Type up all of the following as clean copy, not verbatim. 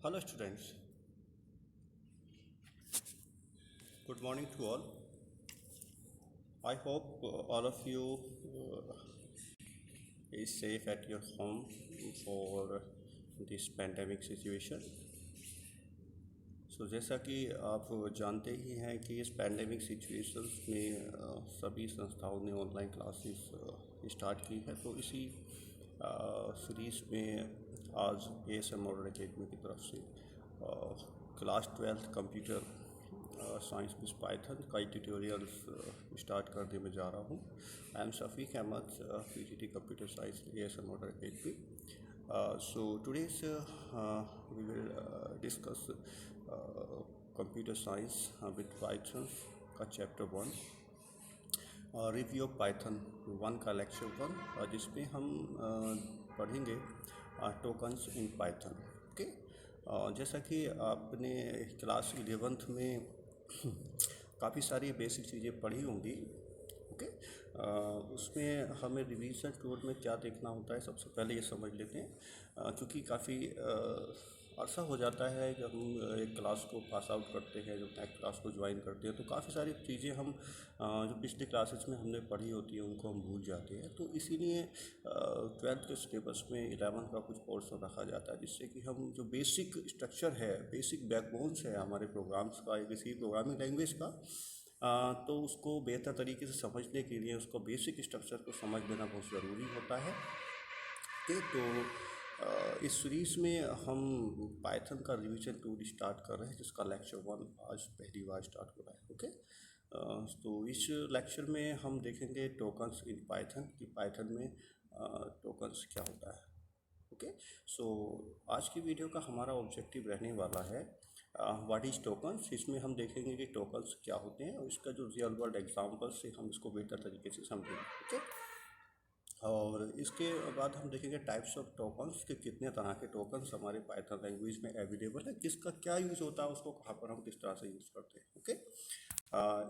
Hello students, good morning to all. I hope all of you is safe at your home for this pandemic situation. जैसा कि आप जानते ही हैं कि इस पैंडेमिक सिचुएशंस में सभी संस्थाओं ने ऑनलाइन क्लासेस स्टार्ट की है। तो इसी सीरीज़ में आज ASM मॉडर्न एकेडमी की तरफ से class 12th computer science with Python का ट्यूटोरियल्स स्टार्ट करने में जा रहा हूँ। I am Shafiq Ahmed, PGT computer science ASM modern academy. So today's we will discuss computer science with Python का चैप्टर 1, रिव्यू ऑफ पाइथन 1 का लेक्चर 1, जिसमें हम पढ़ेंगे टोकन्स इन पाइथन. ओके, जैसा कि आपने क्लास 11th में काफ़ी सारी बेसिक चीज़ें पढ़ी होंगी. ओके, उसमें हमें रिवीजन टूर में क्या देखना होता है सबसे पहले ये समझ लेते हैं, क्योंकि काफ़ी अर्सा हो जाता है जब हम एक क्लास को पास आउट करते हैं, जब नेक्स्ट क्लास को ज्वाइन करते हैं, तो काफ़ी सारी चीज़ें हम जो पिछले क्लासेस में हमने पढ़ी होती हैं उनको हम भूल जाते हैं. तो इसीलिए 12th के सिलेबस में 11th का कुछ पोर्शन रखा जाता है, जिससे कि हम जो बेसिक स्ट्रक्चर है, बेसिक बैकबोन्स है हमारे प्रोग्राम्स का, किसी प्रोग्रामिंग लैंग्वेज का, तो उसको बेहतर तरीके से समझने के लिए उसको बेसिक स्ट्रक्चर को समझ लेना बहुत ज़रूरी होता है. तो इस सीरीज़ में हम पाइथन का रिवीजन टूर स्टार्ट कर रहे हैं, जिसका लेक्चर 1 आज पहली बार स्टार्ट हो रहा है. ओके, तो इस लेक्चर में हम देखेंगे टोकन्स इन पाइथन कि पाइथन में टोकन्स क्या होता है. ओके, सो आज की वीडियो का हमारा ऑब्जेक्टिव रहने वाला है व्हाट इज़ टोकन्स. इसमें हम देखेंगे कि टोकन्स क्या होते हैं और इसका जो रियल वर्ल्ड एग्जांपल से हम इसको बेहतर तरीके से समझेंगे. ओके, और इसके बाद हम देखेंगे टाइप्स ऑफ टोकन्स कि कितने तरह के टोकन्स हमारे पाइथन लैंग्वेज में अवेलेबल है, किसका क्या यूज़ होता है, उसको कहाँ पर हम किस तरह से यूज़ करते हैं. ओके,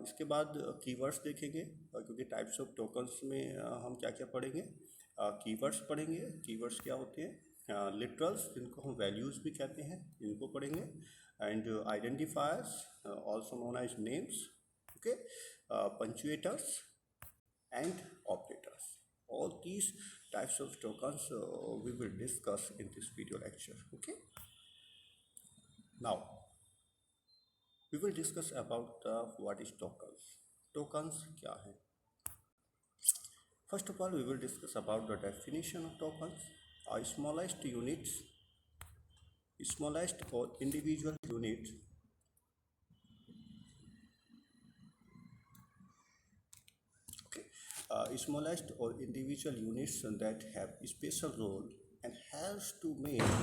इसके बाद कीवर्ड्स देखेंगे, क्योंकि टाइप्स ऑफ टोकन्स में हम क्या क्या पढ़ेंगे. कीवर्ड्स पढ़ेंगे. कीवर्ड्स क्या होते हैं. लिटरल्स, जिनको हम वैल्यूज़ भी कहते हैं, इनको पढ़ेंगे. And identifiers, also known as names. Okay, punctuators and operators. All these types of tokens we will discuss in this video lecture. Okay, now we will discuss about what is tokens. Tokens क्या है. First of all, we will discuss about the definition of tokens. Smallest units, smallest or individual units smallest or individual units that have a special role and has to make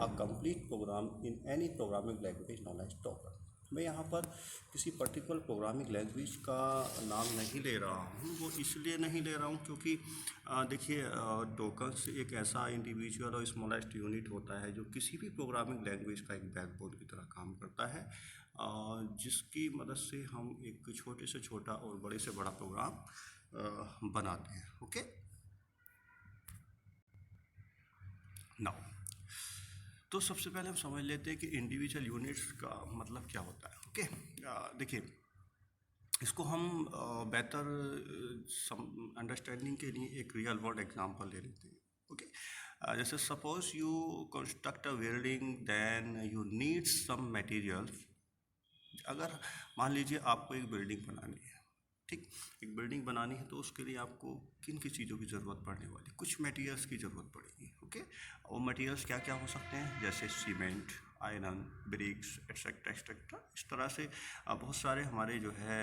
a complete program in any programming language known as token. मैं यहाँ पर किसी particular programming language का नाम नहीं ले रहा हूँ. वो इसलिए नहीं ले रहा हूँ क्योंकि देखिए, टोकन्स एक ऐसा इंडिविजुअल और स्मॉलेस्ट यूनिट होता है जो किसी भी प्रोग्रामिंग लैंग्वेज का एक बैकबोन की तरह काम करता है, जिसकी मदद से हम एक छोटे से छोटा और बड़े से बड़ा प्रोग्राम बनाते हैं. ओके, नाउ तो सबसे पहले हम समझ लेते हैं कि इंडिविजुअल यूनिट्स का मतलब क्या होता है. ओके, देखिए, इसको हम बेहतर अंडरस्टैंडिंग के लिए एक रियल वर्ल्ड एग्जांपल ले लेते हैं. ओके, जैसे suppose you construct a building, then you need some materials. अगर मान लीजिए आपको एक बिल्डिंग बनानी है, ठीक, एक बिल्डिंग बनानी है, तो उसके लिए आपको किन किन चीज़ों की ज़रूरत पड़ने वाली, कुछ मटेरियल्स की ज़रूरत पड़ेगी. ओके, और मटेरियल्स क्या क्या हो सकते हैं, जैसे cement, iron, bricks, etcetera etcetera. इस तरह से बहुत सारे हमारे जो है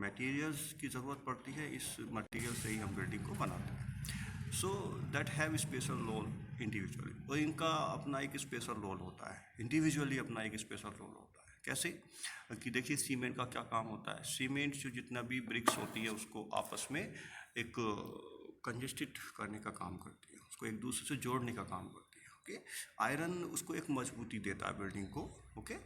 मटेरियल्स की ज़रूरत पड़ती है. इस मटेरियल से ही हम बिल्डिंग को बनाते हैं. So that have special role individually, और इनका अपना एक स्पेशल रोल होता है, इंडिविजुअली अपना एक स्पेशल रोल होता है. कैसे कि देखिए, सीमेंट का क्या काम होता है. सीमेंट जो जितना भी ब्रिक्स होती है उसको आपस में एक कंजेस्टेड करने का काम करती है, उसको एक दूसरे से जोड़ने का काम करती है. ओके, आयरन उसको एक मजबूती देता है बिल्डिंग को. ओके,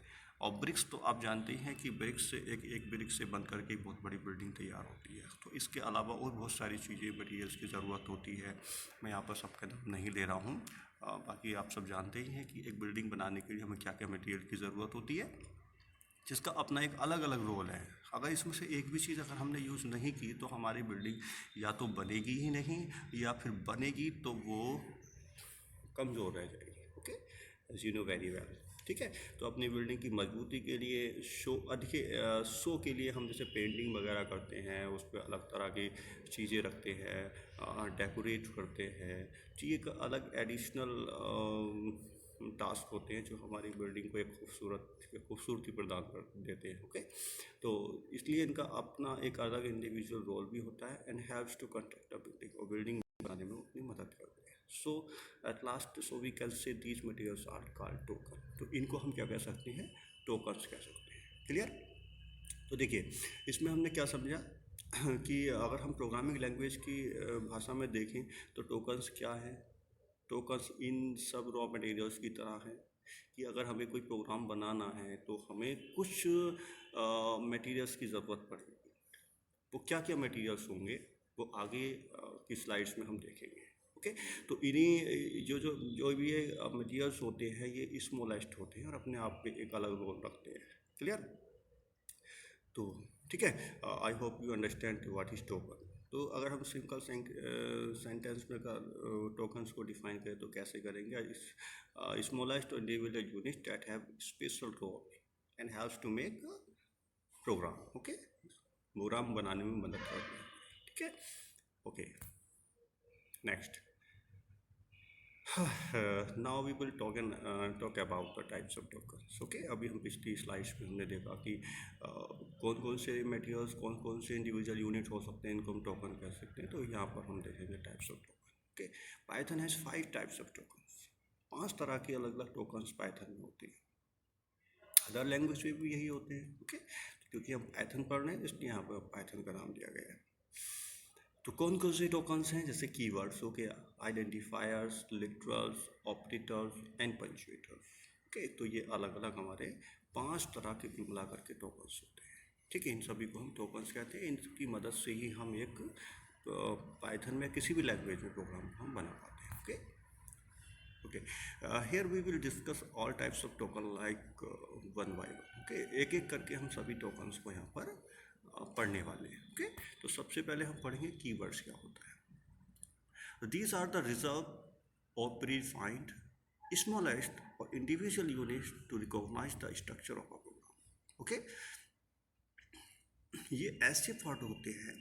और ब्रिक्स तो आप जानते ही हैं कि ब्रिक्स से एक ब्रिक्स से बन करके एक बहुत बड़ी बिल्डिंग तैयार होती है. तो इसके अलावा और बहुत सारी चीज़ें मटीरियल्स की ज़रूरत होती है. मैं यहाँ पर सबका नाम नहीं ले रहा हूँ. बाकी आप सब जानते ही हैं कि एक बिल्डिंग बनाने के लिए हमें क्या क्या मटेरियल की ज़रूरत होती है, जिसका अपना एक अलग अलग रोल है। अगर इसमें से एक भी चीज़ अगर हमने यूज़ नहीं की तो हमारी बिल्डिंग या तो बनेगी ही नहीं, या फिर बनेगी तो वो कमज़ोर रह जाएगी। Okay, as you know very well. ठीक है, तो अपनी बिल्डिंग की मजबूती के लिए शो के लिए हम जैसे पेंटिंग वगैरह करते हैं, उस पर अलग तरह की चीज़ें रखते हैं, डेकोरेट करते हैं। तो ये एक अलग एडिशनल टास्क होते हैं जो हमारी बिल्डिंग को एक खूबसूरती प्रदान कर देते हैं। ओके, तो इसलिए इनका अपना एक अलग इंडिविजुअल रोल भी होता है and haves to construct a building, और बिल्डिंग बनाने में अपनी मदद करते हैं। So at last so we can say these materials are called token. तो इनको हम क्या कह सकते हैं, टोकन्स कह सकते हैं। क्लियर? तो देखिए, इसमें हमने क्या समझा कि अगर हम प्रोग्रामिंग लैंग्वेज की भाषा में देखें तो टोकन्स क्या है। टोकन्स इन सब रॉ मटेरियल्स की तरह है कि अगर हमें कोई प्रोग्राम बनाना है तो हमें कुछ मटेरियल्स की ज़रूरत पड़ेगी। वो क्या क्या मटेरियल्स होंगे वो आगे की स्लाइड्स में हम देखेंगे। ओके, तो इन्हीं जो जो जो भी ये मटेरियल्स होते हैं ये स्मॉलेस्ट होते हैं और अपने आप में एक अलग रोल रखते हैं। क्लियर? तो ठीक है, I hope you understand what is token. तो अगर हम सिंपल सेंटेंस में टोकन्स को डिफाइन करें तो कैसे करेंगे? Smallest individual unit that have special role and haves to make program. Okay, program बनाने में मदद करते हैं। ठीक है, okay, next. Now we will talk about the types of tokens. Okay, अभी हम पिछली स्लाइड्स में हमने देखा कि कौन कौन से मटेरियल्स, कौन कौन से इंडिविजुअल यूनिट हो सकते हैं, इनको हम टोकन कह सकते हैं। तो यहाँ पर हम देखेंगे types of token. Okay, Python has 5 types of tokens. 5 तरह के अलग अलग टोकन्स पाइथन में होते हैं। अदर लैंग्वेज में भी यही होते हैं। ओके, क्योंकि हम पाइथन पढ़ रहे हैं इसलिए यहाँ पर पाइथन का नाम दिया गया है। तो कौन कौन से टोकन्स हैं? जैसे कीवर्ड्स हो गया, identifiers, literals, operators and punctuators. Okay, तो ये अलग अलग हमारे 5 तरह के कुल मिलाकर के टोकन्स होते हैं। ठीक है, इन सभी को हम टोकन्स कहते हैं। इनकी मदद से ही हम एक पाइथन में किसी भी लैंग्वेज में प्रोग्राम को हम बना पाते हैं। Okay, okay, here we will discuss all types of token like one by one. Okay, एक एक करके हम सभी टोकन्स को यहाँ पर पढ़ने वाले हैं। ओके, तो सबसे पहले हम पढ़ेंगे कीवर्ड्स क्या होता है। दीज आर द रिजर्व और प्रीडिफाइंड स्मॉलेस्ट और individual units to recognise the structure of a program. Okay, ये ऐसे वर्ड होते हैं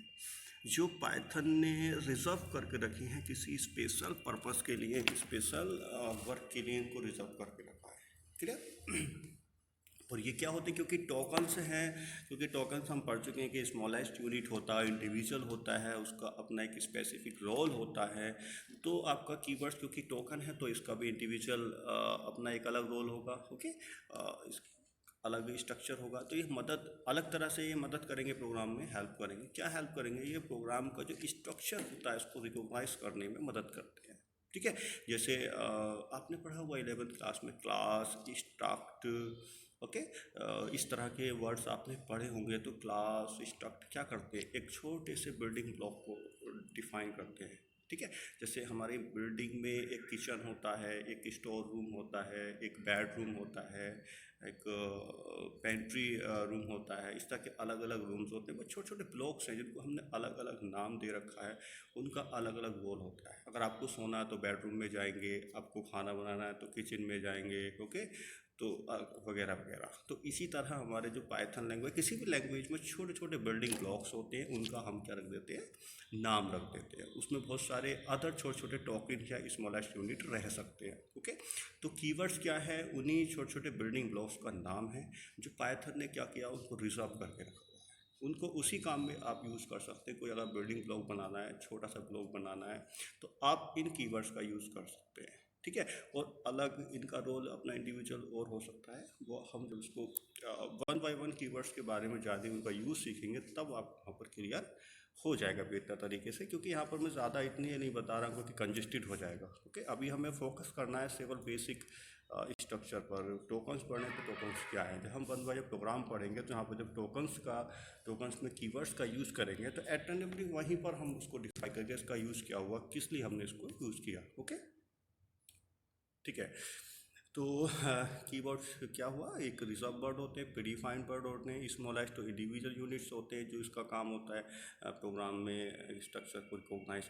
जो पाइथन ने रिजर्व करके रखे हैं किसी स्पेशल पर्पस के लिए, स्पेशल वर्क के लिए इनको रिजर्व करके रखा है। क्लियर? और ये क्या होते हैं? क्योंकि टोकन्स हैं, क्योंकि टोकन्स हम पढ़ चुके हैं कि स्मॉलेस्ट यूनिट होता है, इंडिविजुअल होता है, उसका अपना एक स्पेसिफिक रोल होता है। तो आपका कीवर्ड्स क्योंकि टोकन है तो इसका भी इंडिविजुअल अपना एक अलग रोल होगा। ओके, इस अलग स्ट्रक्चर होगा। तो ये मदद अलग तरह से ये मदद करेंगे, प्रोग्राम में हेल्प करेंगे। क्या हेल्प करेंगे? ये प्रोग्राम का जो स्ट्रक्चर होता है उसको रिकॉग्नाइज करने में मदद करते हैं। ठीक है, जैसे आपने पढ़ा हुआ 11th क्लास में क्लास, स्ट्रक्ट। ओके, इस तरह के वर्ड्स आपने पढ़े होंगे। तो क्लास, स्ट्रक्ट क्या करते हैं? एक छोटे से बिल्डिंग ब्लॉक को डिफाइन करते हैं। ठीक है, जैसे हमारी बिल्डिंग में एक किचन होता है, एक स्टोर रूम होता है, एक बेडरूम होता है, एक पेंट्री रूम होता है। इस तरह के अलग अलग रूम्स होते हैं, बस छोटे छोटे ब्लॉक्स हैं जिनको हमने अलग अलग नाम दे रखा है। उनका अलग अलग रोल होता है। अगर आपको सोना है तो बेडरूम में जाएंगे, आपको खाना बनाना है तो किचन में जाएंगे। ओके, तो वगैरह वगैरह। तो इसी तरह हमारे जो पाइथन लैंग्वेज, किसी भी लैंग्वेज में छोटे छोटे बिल्डिंग ब्लॉक्स होते हैं, उनका हम क्या रख देते हैं? नाम रख देते हैं। उसमें बहुत सारे अदर छोटे छोटे टोकन या स्मॉलेस्ट यूनिट रह सकते हैं। ओके, तो कीवर्ड्स क्या है? उन्हीं छोटे छोटे बिल्डिंग ब्लॉक्स का नाम है जो पाइथन ने क्या किया, उनको रिजर्व करके रखा हुआ है। उनको उसी काम में आप यूज़ कर सकते हैं। कोई अगर बिल्डिंग ब्लॉक बनाना है, छोटा सा ब्लॉक बनाना है, तो आप इन कीवर्ड्स का यूज़ कर सकते हैं। ठीक है, और अलग इनका रोल अपना इंडिविजुअल और हो सकता है। वो हम जब उसको वन बाय वन कीवर्ड्स के बारे में ज़्यादा उनका यूज़ सीखेंगे तब आप वहाँ पर क्लियर हो जाएगा बेहतर तरीके से। क्योंकि यहाँ पर मैं ज़्यादा इतनी नहीं बता रहा हूँ क्योंकि कंजेस्टेड हो जाएगा। ओके, अभी हमें फोकस करना है केवल बेसिक स्ट्रक्चर पर। टोकन्स पढ़ने तो टोकन्स क्या है, जब हम वन बाय प्रोग्राम पढ़ेंगे तो यहाँ पर जब टोकन्स में कीवर्ड्स का यूज़ करेंगे तो एटेंटिवली वहीं पर हम उसको डिफाइन करके इसका यूज़ क्या हुआ, किस लिए हमने इसको यूज़ किया। ओके, ठीक है। तो कीवर्ड्स क्या हुआ, एक रिजर्व वर्ड होते हैं, प्रीडिफाइंड वर्ड होते हैं, स्मॉलेस्ट तो इंडिविजुअल यूनिट्स होते हैं जो इसका काम होता है प्रोग्राम में स्ट्रक्चर को रिकॉग्नाइज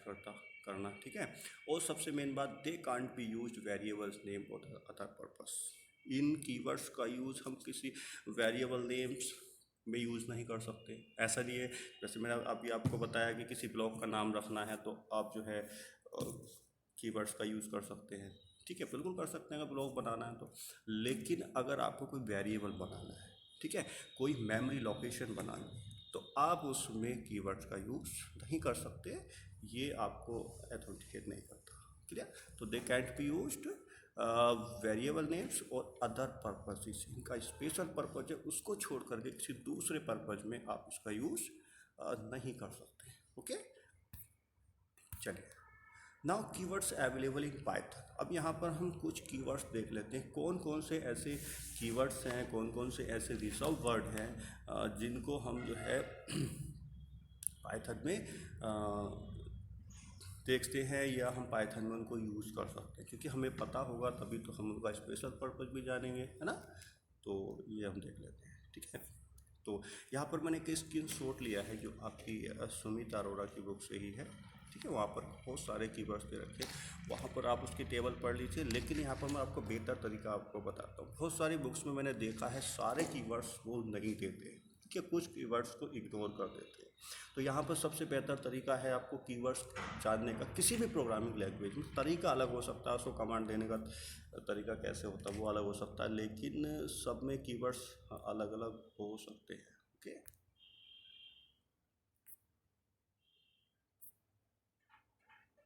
करना, ठीक है। और सबसे मेन बात, they can't be used variables name और अदर पर्पस। इन कीवर्ड्स का यूज़ हम किसी वेरिएबल नेम्स में यूज़ नहीं कर सकते। ऐसा नहीं है, जैसे मैंने अभी आपको बताया कि किसी ब्लॉक का नाम रखना है तो आप जो है कीवर्ड्स का यूज़ कर सकते हैं, ठीक है, बिल्कुल कर सकते हैं अगर ब्लॉक बनाना है तो। लेकिन अगर आपको कोई वेरिएबल बनाना है, ठीक है, कोई मेमोरी लोकेशन बनानी है, तो आप उसमें कीवर्ड्स का यूज़ नहीं कर सकते, ये आपको अथेंटिकेट नहीं करता, क्लियर। तो they can't be used variable names और अदर पर्पसेस, इनका स्पेशल पर्पज है, उसको छोड़ करके किसी दूसरे पर्पज में आप इसका यूज़ नहीं कर सकते, ओके। चलिए, now keywords available in Python. अब यहाँ पर हम कुछ कीवर्ड्स देख लेते हैं, कौन कौन से ऐसे कीवर्ड्स हैं, कौन कौन से ऐसे रिजर्व वर्ड हैं जिनको हम जो है पाइथन में देखते हैं या हम पाइथन में उनको यूज़ कर सकते हैं, क्योंकि हमें पता होगा तभी तो हम उनका स्पेशल पर्पज भी जानेंगे, है ना। तो ये हम देख लेते हैं, ठीक है। तो यहाँ पर मैंने एक स्क्रीन शॉट लिया है जो आपकी सुमित अरोड़ा की बुक से ही है, ठीक है। वहाँ पर बहुत सारे कीवर्ड्स दे रखे, वहाँ पर आप उसकी टेबल पढ़ लीजिए। लेकिन यहाँ पर मैं आपको बेहतर तरीका आपको बताता हूँ। बहुत सारी बुक्स में मैंने देखा है सारे कीवर्ड्स वो नहीं देते, ठीक है, कुछ कीवर्ड्स को इग्नोर कर देते हैं। तो यहाँ पर सबसे बेहतर तरीका है आपको कीवर्ड्स जानने का। किसी भी प्रोग्रामिंग लैंग्वेज में तरीका अलग हो सकता है, उसको कमांड देने का तरीका कैसे होता है वो अलग हो सकता है, लेकिन सब में कीवर्ड्स अलग अलग हो सकते हैं, ओके।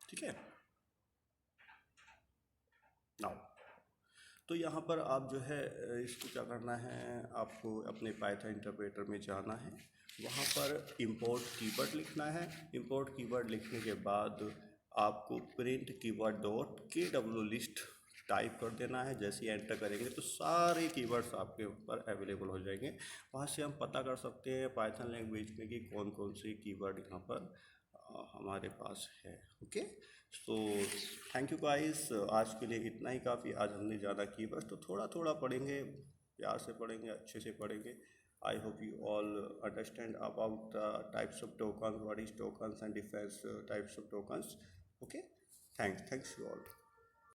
ठीक है, नाउ तो यहाँ पर आप जो है इसको क्या करना है, आपको अपने पाइथन इंटरप्रेटर में जाना है, वहाँ पर इंपोर्ट कीवर्ड लिखना है। इंपोर्ट कीवर्ड लिखने के बाद आपको प्रिंट कीवर्ड डॉट के डब्ल्यू लिस्ट टाइप कर देना है। जैसे ही एंटर करेंगे तो सारे कीवर्ड्स आपके ऊपर अवेलेबल हो जाएंगे। वहाँ से हम पता कर सकते हैं पाइथन लैंग्वेज में कि कौन कौन से कीवर्ड यहाँ पर हमारे पास है, okay. So thank you guys, आज के लिए इतना ही काफ़ी। आज हमने ज़्यादा की बस, तो थोड़ा थोड़ा पढ़ेंगे, प्यार से पढ़ेंगे, अच्छे से पढ़ेंगे। आई hope you all understand about types of token, what is tokens and difference types of tokens, okay. Thanks you all.